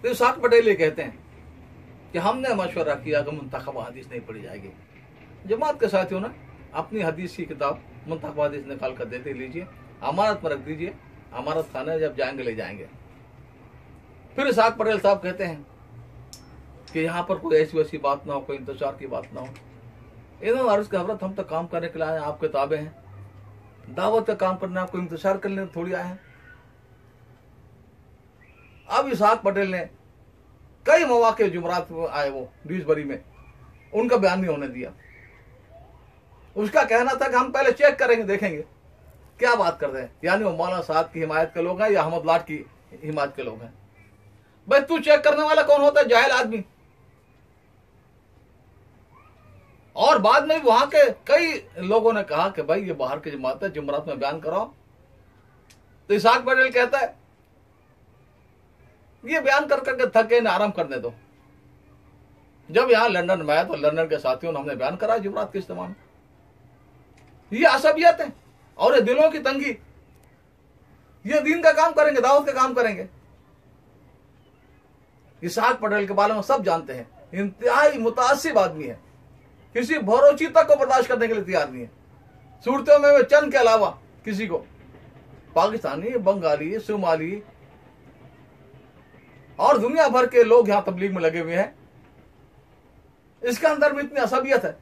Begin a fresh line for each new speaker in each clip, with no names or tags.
तो इसाक पटेल ये कहते हैं कि हमने मशवरा किया कि मुंतखब हदीस नहीं पढ़ी जाएगी। जमात के साथियों ने अपनी हदीस की किताब मुंतखब हदीस निकाल कर देते लीजिए, अमानत पर रख दीजिए, अमानत खाने जब जाएंगे ले जाएंगे। फिर इसाक पटेल साहब कहते हैं कि यहाँ पर कोई ऐसी वैसी बात ना हो, कोई इंतजार की बात ना हो। इन्होंने अर्ज का हजरत हम तो काम करने के लिए आए हैं, आप किताबें हैं, दावत का काम करना, आपको इंतजार करने थोड़ी आए हैं। अब इसाक पटेल ने कई मौके जुमरात में आए, वो ड्यूसबरी में, उनका बयान नहीं होने दिया। उसका कहना था कि हम पहले चेक करेंगे, देखेंगे क्या बात कर रहे हैं, यानी वो मौलाना साहब की हिमायत के लोग हैं या अहमद लाट की हिमायत के लोग हैं। भाई तू चेक करने वाला कौन होता है? जाहिल आदमी। और बाद में वहां के कई लोगों ने कहा कि भाई ये बाहर की जमात है, जुमरात में बयान कराओ। तो इसाक पटेल कहता है ये बयान कर करके थके ना, आराम करने दो। जब यहां लंदन में आया तो लंदन के साथियों ने हमने बयान कराया जुमरात के इस्तेमाल में। ये असबियत है और ये दिलों की तंगी। ये दीन का काम करेंगे, दावत का काम करेंगे। इसाक पटेल के बारे में सब जानते हैं, इंतहाई मुतासिब आदमी है, किसी भरोची तक को बर्दाश्त करने के लिए तैयार नहीं है। सूरतों में वे चंद के अलावा किसी को, पाकिस्तानी, बंगाली, सोमाली और दुनिया भर के लोग यहां तबलीग में लगे हुए हैं। इसके अंदर भी इतनी असबियत है।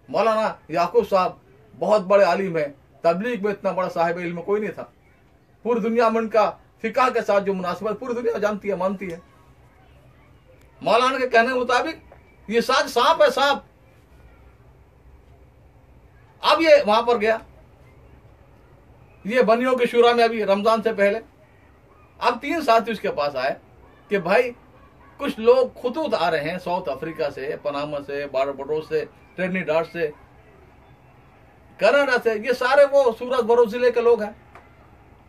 मौलाना याकूब साहब बहुत बड़े आलिम है, तबलीग में इतना बड़ा साहिब इल्म कोई नहीं था। पूरी दुनिया में उनका फिका के साथ जो मुनासिबत पूरी दुनिया जानती है, मानती है। मौलाना के कहने के मुताबिक ये साथ सांप है, सांप। अब ये वहां पर गया, ये बनियों की शुरा में अभी रमजान से पहले। अब 3 साथी उसके पास आए कि भाई कुछ लोग खुतूत आ रहे हैं साउथ अफ्रीका से, पनामा से, बारबाडोस से, ट्रिनिडाद से, कनाडा से। ये सारे वो सूरत बरो जिले के लोग हैं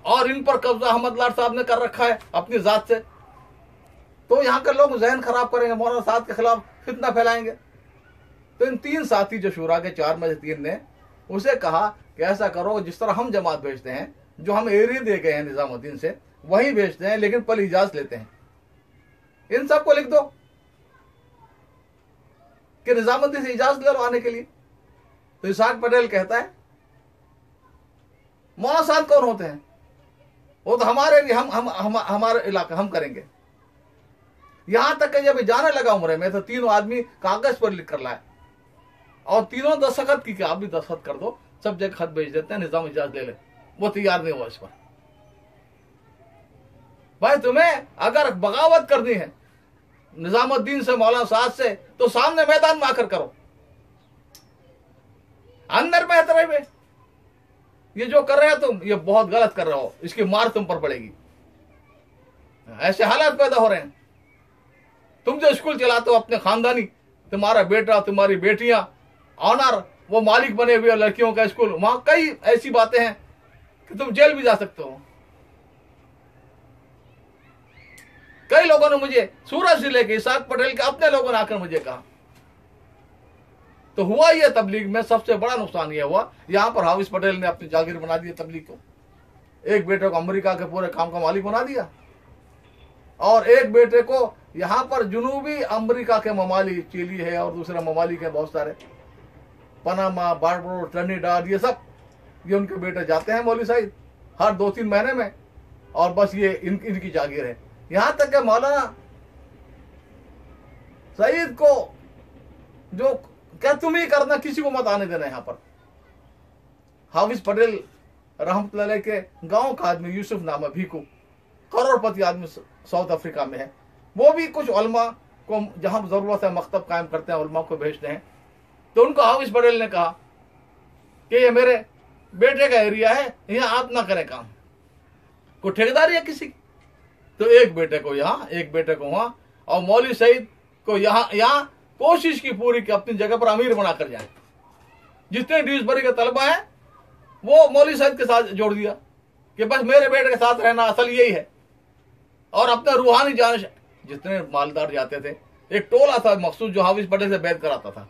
और इन पर कब्जा अहमद लाट साहब ने कर रखा है अपनी जात से। तो यहाँ के लोग जहन खराब करेंगे, मौलाना साहब के खिलाफ फितना फैलाएंगे। तो इन 3 साथी जो शुरा के 4 में से 3 ने उसे कहा कि ऐसा करो, जिस तरह हम जमात भेजते हैं, जो हम एरिया दे गए हैं निजामुद्दीन से, वही भेजते हैं, लेकिन पहले इजाजत लेते हैं। इन सबको लिख दो कि निजामुद्दीन से इजाजत ले लो आने के लिए। तो इसाक पटेल कहता है मौलाना साहब कौन होते हैं? वो तो हमारे लिए, हमारे इलाका हम करेंगे। यहां तक कि जब जाने लगा उम्र में तो 3 आदमी कागज पर लिख कर लाए और तीनों दस्तखत की, आप भी दस्तखत कर दो, सब जगह खत भेज देते हैं, निजाम इजाजत ले ले। वो तैयार नहीं हुआ इस पर। भाई तुम्हें अगर बगावत करनी है निजामुद्दीन से, मौलाना साहब से, तो सामने मैदान में आकर करो, अंदर में तरह में। ये जो कर रहे हो तुम, ये बहुत गलत कर रहे हो, इसकी मार तुम पर पड़ेगी। ऐसे हालात पैदा हो रहे हैं। तुम जो स्कूल चलाते हो अपने खानदानी, तुम्हारा बेटा, तुम्हारी बेटियां, ऑनर, वो मालिक बने हुए लड़कियों का स्कूल, वहां कई ऐसी बातें हैं कि तुम जेल भी जा सकते हो। कई लोगों ने मुझे, सूरत जिले के इसाक पटेल के अपने लोगों ने आकर मुझे कहा। तो हुआ ये तबलीग में सबसे बड़ा नुकसान ये हुआ, यहां पर हाफिज पटेल ने अपनी जागीर बना दी तबलीग को। एक बेटे को अमेरिका के पूरे काम का मालिक बना दिया और एक बेटे को यहां पर जुनूबी अमेरिका के ममालिक, चिली है और दूसरे ममालिक है बहुत सारे, पनामा, बारबाडोस, ट्रिनिडाद, ये सब, ये उनके बेटे जाते हैं मौलवी साहिब हर 2-3 महीने में, और बस ये इनकी जागीर है। यहां तक कि मौलाना सईद को जो क्या तुम ही करना, किसी को मत आने देना यहां पर। हाफिज पटेल रहमतुल्लाह अलैह के गांव का आदमी यूसुफ नाम है, भीकू, करोड़पति आदमी साउथ अफ्रीका में है। वो भी कुछ उलमा को जहां जरूरत है मकतब कायम करते हैं, उलमा को भेजते हैं। तो उनको हाफिज पटेल ने कहा कि ये मेरे बेटे का एरिया है, यहाँ आप ना करें काम, कोई ठेकेदारी है किसी की। तो एक बेटे को यहाँ, एक बेटे को वहां, और मौलवी सईद को यहाँ कोशिश की पूरी कि अपनी जगह पर अमीर बनाकर जाए। जितने ड्यूसबरी के तलबा हैं वो मौलवी सईद के साथ जोड़ दिया कि बस मेरे बेटे के साथ रहना असल यही है। और अपने रूहानी जानिश, जितने मालदार जाते थे, एक टोला था मखसूस जो हाफिज पटेल से बैत कराता था,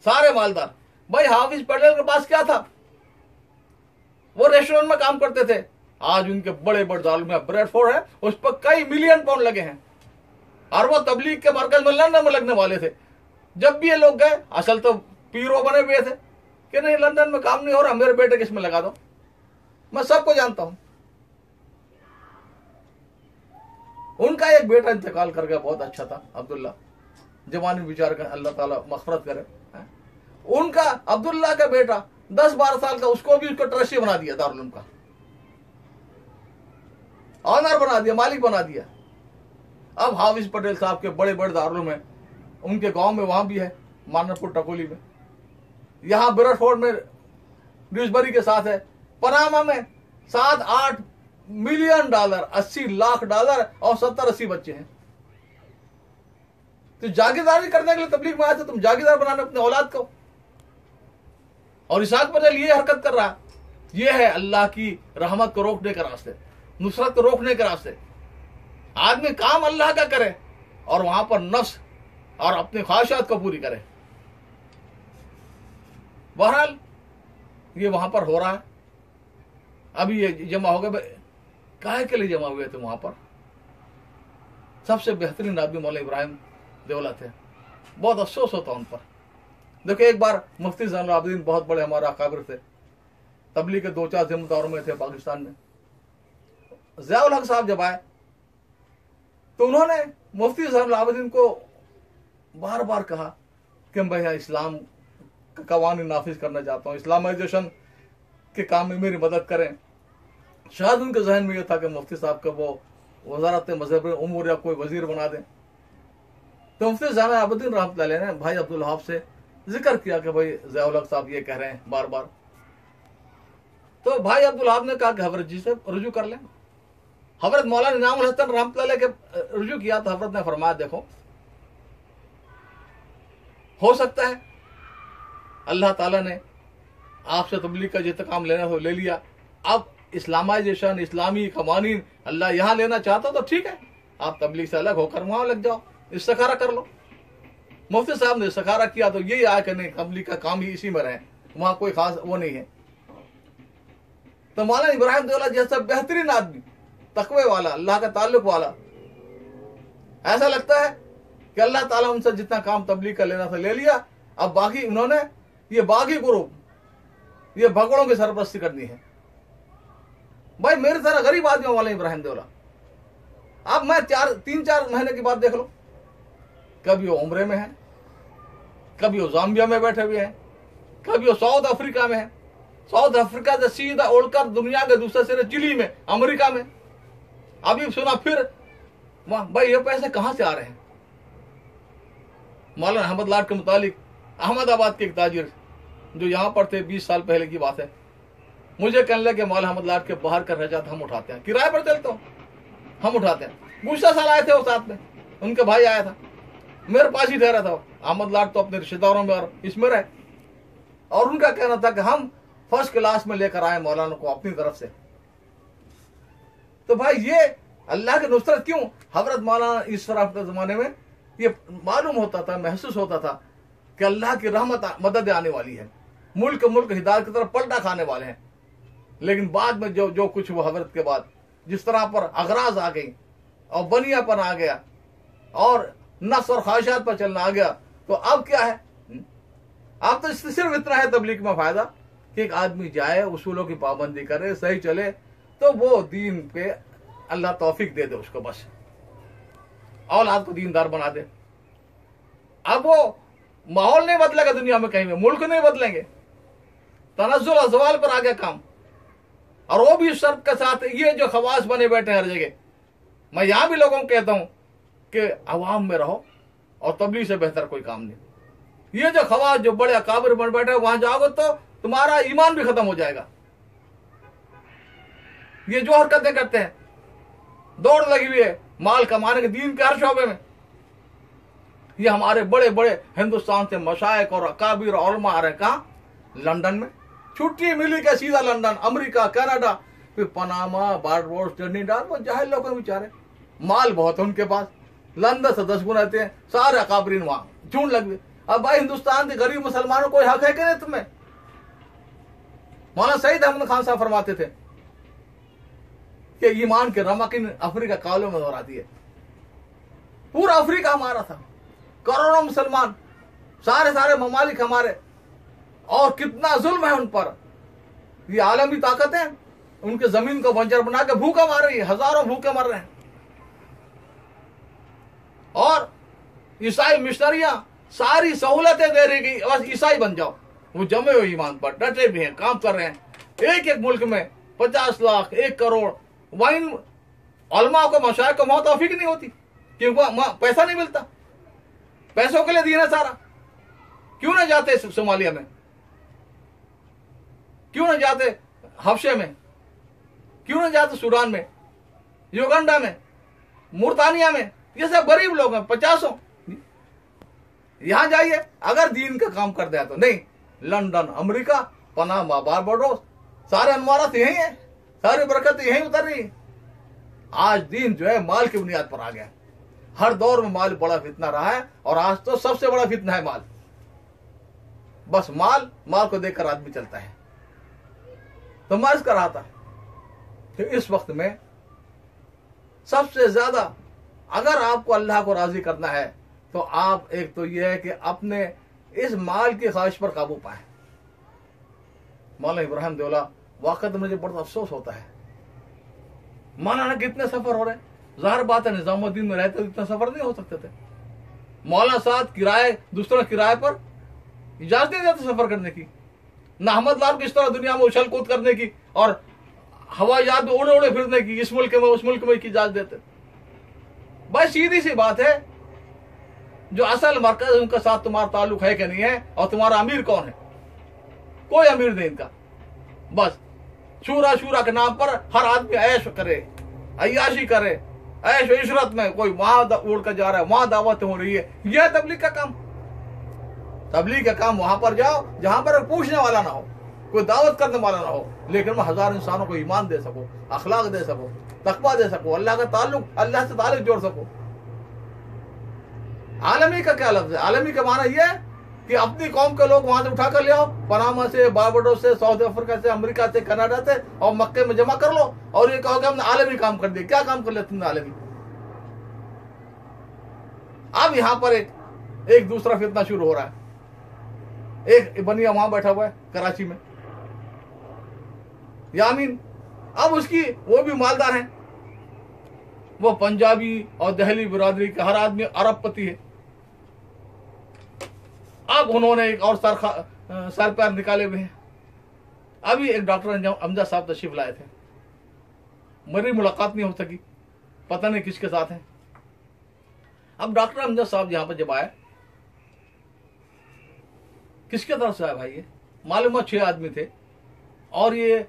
सारे मालदार। भाई हाफिज पटेल के पास क्या था? वो रेस्टोरेंट में काम करते थे, आज उनके बड़े बड़े दारुल में ब्रेडफोर्ड है, उस पर कई मिलियन पाउंड लगे हैं, और वो तबलीग के मरकज में लंदन में लगने वाले थे। जब भी ये लोग गए, असल तो पीरो बने हुए थे कि नहीं लंदन में काम नहीं हो रहा, मेरे बेटे के इसमें लगा दो। मैं सबको जानता हूं। उनका एक बेटा इंतकाल कर गया, बहुत अच्छा था, अब्दुल्ला, जवानी विचार कर, अल्लाह ताला मग़फ़िरत करे। उनका अब्दुल्ला का बेटा 10-12 साल का, उसको भी उसको ट्रस्टी बना दिया, दारुल उलूम का ऑनर बना दिया, मालिक बना दिया। अब हाफिज पटेल साहब के बड़े बड़े दारुल में, उनके गांव में, वहां भी है मानपुर टकोली में, यहां ब्रेडफोर्ड में ड्यूसबरी के साथ है, पनामा में 7-8 मिलियन डॉलर, 80 लाख डॉलर और 70-80 बच्चे हैं। तो जागीरदारी करने के लिए तबलीग में आए थे, तुम जागीरदार बनाने अपने औलाद को। और इसहाक पटेल ये हरकत कर रहा है, ये है अल्लाह की रहमत को रोकने के रास्ते, नुसरत को रोकने के रास्ते। आदमी काम अल्लाह का करे और वहां पर नफ्स और अपनी ख्वाहिशात को पूरी करे। बहरहाल ये वहां पर हो रहा है। अभी ये जमा हो गए, काहे के लिए जमा हुए थे वहां पर? सबसे बेहतरीन आदमी मौलाना इब्राहिम देवला थे, बहुत अफसोस होता उन पर। देखो एक बार मुफ्ती ज़ैनुल आबिदीन, बहुत बड़े हमारे अकाबिर थे, तबलीग के 2-4 जिम्मेदारों में थे पाकिस्तान में। ज़ियाउल हक साहब जब आए तो उन्होंने मुफ्ती ज़ैनुल आबिदीन को बार बार कहा कि मैं इस्लाम का कवानीन नाफिज करना चाहता हूँ, इस्लामाइजेशन के काम में मेरी मदद करें। शायद उनके जहन में यह था कि मुफ्ती साहब को वो वजारत मज़हब उमूर या कोई वजीर बना दें। तो मुफ्ती ज़ैनुल आबिदीन रहमतुल्लाह अलैह ने भाई अब्दुल वहाब से जिक्र किया कि भाई ज़ियाउल हक साहब ये कह रहे हैं बार बार। तो भाई अब्दुल वहाब ने कहा कि हजरत जी से रुजू कर लें। हजरत मौलाना इनामुल हसन रहमतुल्लाह अलैह के रुजू किया तो हजरत ने फरमाया, देखो हो सकता है अल्लाह ताला ने आपसे तबलीग का जितना काम लेना हो ले लिया, अब इस्लामाइजेशन, इस्लामी कवानीन अल्लाह यहाँ लेना चाहता तो ठीक है, आप तबलीग से अलग होकर वहां लग जाओ, इस्तिखारा कर लो। मुफ्ती साहब ने इस्तिखारा किया तो यही आया कि नहीं, तबलीग का काम ही इसी में रहे, वहां कोई खास वो नहीं है। तो मौलाना इब्राहिम देवला जैसा बेहतरीन आदमी, तकवे वाला, अल्लाह का ताल्लुक वाला, ऐसा लगता है कि अल्लाह ताला उनसे जितना काम तबलीग का लेना था ले लिया, अब बाकी उन्होंने ये बागी ग्रुप, ये भगड़ों की सरपरस्ती करनी है। भाई मेरी तरह गरीब आदमी मौलाना इब्राहिम देवला, अब मैं 3-4 महीने की बात देख लो, कभी वो उम्रे में है, कभी वो जाम्बिया में बैठे हुए हैं, कभी वो साउथ अफ्रीका में है, साउथ अफ्रीका से सीधा उड़कर दुनिया के दूसरे सिरे चिली में, अमेरिका में। अभी सुना फिर भाई ये पैसे कहां से आ रहे हैं? मौलाना अहमद लाट के मुतालिक अहमदाबाद के एक ताजिर जो यहां पर थे, 20 साल पहले की बात है, मुझे कहने लगे मौलाना अहमद लाट के बाहर का रजात हम उठाते हैं, किराए पर चलता हूं, हम उठाते हैं। गुस्सा साल आए थे वो साथ में, उनका भाई आया था, मेरे पास ही ठहरा था। अहमद लाट तो अपने रिश्तेदारों में और इसमें रहे, और उनका कहना था कि हम फर्स्ट क्लास में लेकर आए मौलाना को अपनी तरफ से। तो भाई ये अल्लाह की नुसरत क्यों? हजरत मौलाना इस तरह के जमाने में ये मालूम होता था, महसूस होता था कि अल्लाह की रहमत मदद आने वाली है, मुल्क हिदायत की तरफ पलटा खाने वाले हैं। लेकिन बाद में जो कुछ हुआ हजरत के बाद, जिस तरह पर अगराज आ गई और बनियापन आ गया और नफ्स और ख्वाहिशात पर चलना आ गया, तो अब क्या है? अब तो सिर्फ इतना है तबलीग में फायदा कि एक आदमी जाए, उसूलों की पाबंदी करे, सही चले, तो वो दीन पे अल्लाह तौफीक दे दे उसको, बस औलाद को दीनदार बना दे। अब वो माहौल नहीं बदलेगा दुनिया में, कहीं में मुल्क नहीं बदलेंगे, तनज़्ज़ुल अज़वाल पर आ गया काम। और वो भी शर्त के साथ, ये जो खवास बने बैठे हर जगह, मैं यहां भी लोगों को कहता हूं कि अवाम में रहो और तबलीग से बेहतर कोई काम नहीं। ये जो खवास जो बड़े अकाबिर बन बैठे वहां जाओगे तो तुम्हारा ईमान भी खत्म हो जाएगा। ये जो हरकतें करते हैं, दौड़ लगी हुई है माल कमाने के दीन के हर शोबे में, ये हमारे बड़े बड़े हिंदुस्तान से मशाइख और अकाबिर और उलमा आ रहे हैं। कहाँ? लंदन में छुट्टी मिली क्या सीधा लंदन, अमेरिका, कनाडा, फिर पनामा, बारबाडोस, ट्रिनिडाद, वो जाहिल लोग हैं बेचारे, माल बहुत है उनके पास, लंदन से 10 गुना आते हैं, सारे अकाबरीन वहां झूठ लग गए। अब भाई हिंदुस्तान के गरीब मुसलमानों को हक है कि नहीं तुम्हें? मौलाना सईद अहमद खान साहब फरमाते थे कि ईमान के रमक इन अफ्रीका कालों में दोहराती है। पूरा अफ्रीका हमारा था, करोड़ों मुसलमान, सारे सारे ममालिक हमारे, और कितना जुल्म है उन पर। ये आलमी ताकत है, उनके जमीन को बंजर बना के भूखा मार रही है, हजारों भूखे मर रहे हैं। और ईसाई मिशनरियां सारी सहूलतें दे रही कि बस ईसाई बन जाओ। वो जमे हुए ईमान पर डटे भी हैं, काम कर रहे हैं। एक एक मुल्क में 50 लाख 1 करोड़ वाइन उलमा को मशाइख को मौत तौफीक नहीं होती, क्योंकि पैसा नहीं मिलता। पैसों के लिए दीन है सारा। क्यों ना जाते सोमालिया में, क्यों ना जाते हफ्शे में, क्यों ना जाते सूडान में, युगांडा में, मुर्तानिया में। ये सब गरीब लोग हैं, 50। यहां जाइए, अगर दीन का काम कर दिया तो नहीं। लंदन, अमेरिका, पनामा, बारबाडोस, सारे अनवारात यही है, सारी बरकत यही उतर रही है। आज दीन जो है माल की बुनियाद पर आ गया। हर दौर में माल बड़ा फितना रहा है, और आज तो सबसे बड़ा फितना है माल। बस माल, माल को देखकर आदमी चलता है। तो मैं अर्ज कर रहा था कि इस वक्त में सबसे ज्यादा अगर आपको अल्लाह को राजी करना है तो आप, एक तो यह है कि अपने इस माल की ख्वाहिश पर काबू पाए। मौलाना इब्राहिम देवला, वाकई मुझे बड़ा अफसोस होता है। मौलाना कितने सफर हो रहे हैं, जाहिर बात है निजामुद्दीन में रहते तो इतना सफर नहीं हो सकते थे। मौलाना साहब किराए, दूसरा किराए पर इजाजत नहीं देते सफर करने की, ना अहमद लाल को इस तरह दुनिया में उछल कूद करने की और हवाई जहाज में उड़े उड़े फिरने की, इस मुल्क में उस मुल्क में की इजाजत देते। बस सीधी सी बात है, जो असल मरकज उनके साथ तुम्हारा ताल्लुक है कि नहीं है, और तुम्हारा अमीर कौन है। कोई अमीर नहीं इनका। बस शूरा शूरा के नाम पर हर आदमी ऐश करे, अय्याशी करे, ऐश इशरत में कोई वहां उड़ कर जा रहा है, वहां दावत हो रही है। यह तबलीग का काम। तबलीग का काम वहां पर जाओ जहां पर पूछने वाला ना हो, कोई दावत करने वाला ना हो, लेकिन वह 1000 इंसानों को ईमान दे सको, अखलाक दे सको, तकवा दे सको, अल्लाह का ताल्लुक, अल्लाह से ताल्लुक जोड़ सको। आलमी का क्या लफ्ज है? आलमी का माना यह है कि अपनी कौम के लोग वहां से उठा कर ले आओ, पनामा से, बारबाडोस से, साउथ अफ्रीका से, अमेरिका से, कनाडा से, और मक्के में जमा कर लो, और ये कहो कि हमने आलमी काम कर दिया। क्या काम कर लिया तुमने आलमी? अब यहां पर एक दूसरा फितना शुरू हो रहा है। एक बनिया वहां बैठा हुआ है कराची में, यामीन। अब उसकी, वो भी मालदार है, वो पंजाबी और दहली बिरादरी का हर आदमी अरबपति है। अब उन्होंने एक और सर पैर निकाले हुए हैं। अभी एक डॉक्टर अमजद साहब तशरीफ लाए थे, मेरी मुलाकात नहीं हो सकी, पता नहीं किसके साथ है। अब डॉक्टर अमजद साहब यहां पर जब आए, किसके तरफ से आए भाई? ये मालूम है 6 आदमी थे, और ये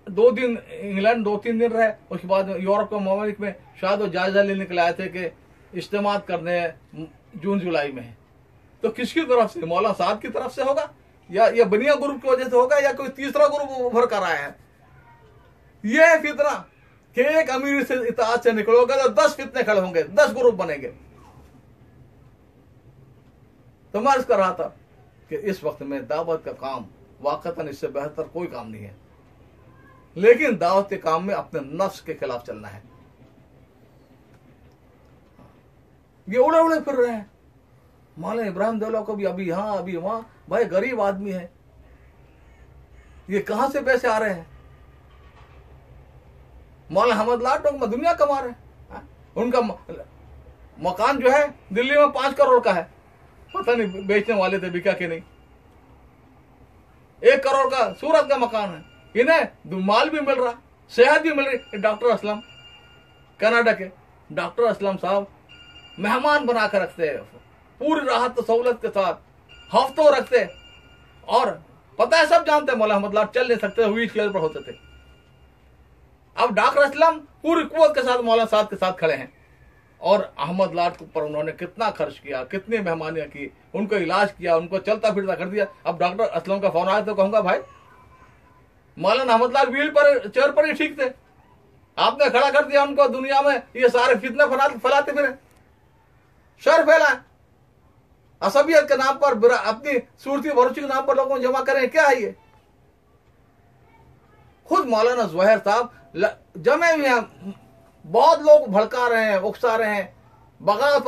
2 दिन इंग्लैंड 2-3 दिन रहे। उसके बाद यूरोप के ममालिक में शायद वो जायजा लेने के लिए आए थे कि इज्तिमात करने जून जुलाई में है। तो किसकी तरफ से? मौलाना साहब की तरफ से होगा, या ये बनिया ग्रुप की वजह से होगा, या कोई तीसरा ग्रुप उभर कर आया है? यह है फितना कि एक अमीर से इताअत से निकलोगे तो 10 फितने खड़े होंगे, 10 ग्रुप बनेंगे। तो मैं अर्ज कर रहा था कि इस वक्त में दावत का काम वाकतन इससे बेहतर कोई काम नहीं है, लेकिन दावत के काम में अपने नफ्स के खिलाफ चलना है। ये उड़े उड़े फिर रहे हैं। मौलाना इब्राहिम देवला को भी अभी यहां अभी वहां, भाई गरीब आदमी है, ये कहां से पैसे आ रहे हैं? मौलाना अहमद लाटों में दुनिया कमा रहे हैं। उनका मकान जो है दिल्ली में 5 करोड़ का है, पता नहीं बेचने वाले थे, बिका कि नहीं। 1 करोड़ का सूरत का मकान है। इन्हें माल भी मिल रहा, सेहत भी मिल रही। डॉक्टर असलम, कनाडा के डॉक्टर असलम साहब मेहमान बना कर रखते हैं, पूरी राहत सहूलत के साथ हफ्तों रखते। और पता है, सब जानते हैं मौलाना अहमद लाट चल नहीं सकते, व्हील चेयर पर होते थे। अब डॉक्टर असलम पूरी कुव्वत के साथ मौलाना साहब के साथ खड़े हैं, और अहमद लाट पर उन्होंने कितना खर्च किया, कितनी मेहमानियां की, उनको इलाज किया, उनको चलता फिरता कर दिया। अब डॉक्टर असलम का फोन आया तो कहूंगा भाई मौलाना अहमद लाट व्हील पर, चेयर पर ही ठीक थे, आपने खड़ा कर दिया उनको, दुनिया में ये सारे फितने फैलाते फिरे, शर फैला, असबियत के नाम पर, अपनी सूरती भरोची के नाम पर लोगों को जमा करें। क्या है ये? खुद मौलाना ज़ुहैर साहब जमे हुए हैं, बहुत लोग भड़का रहे हैं, उकसा रहे हैं, बगावत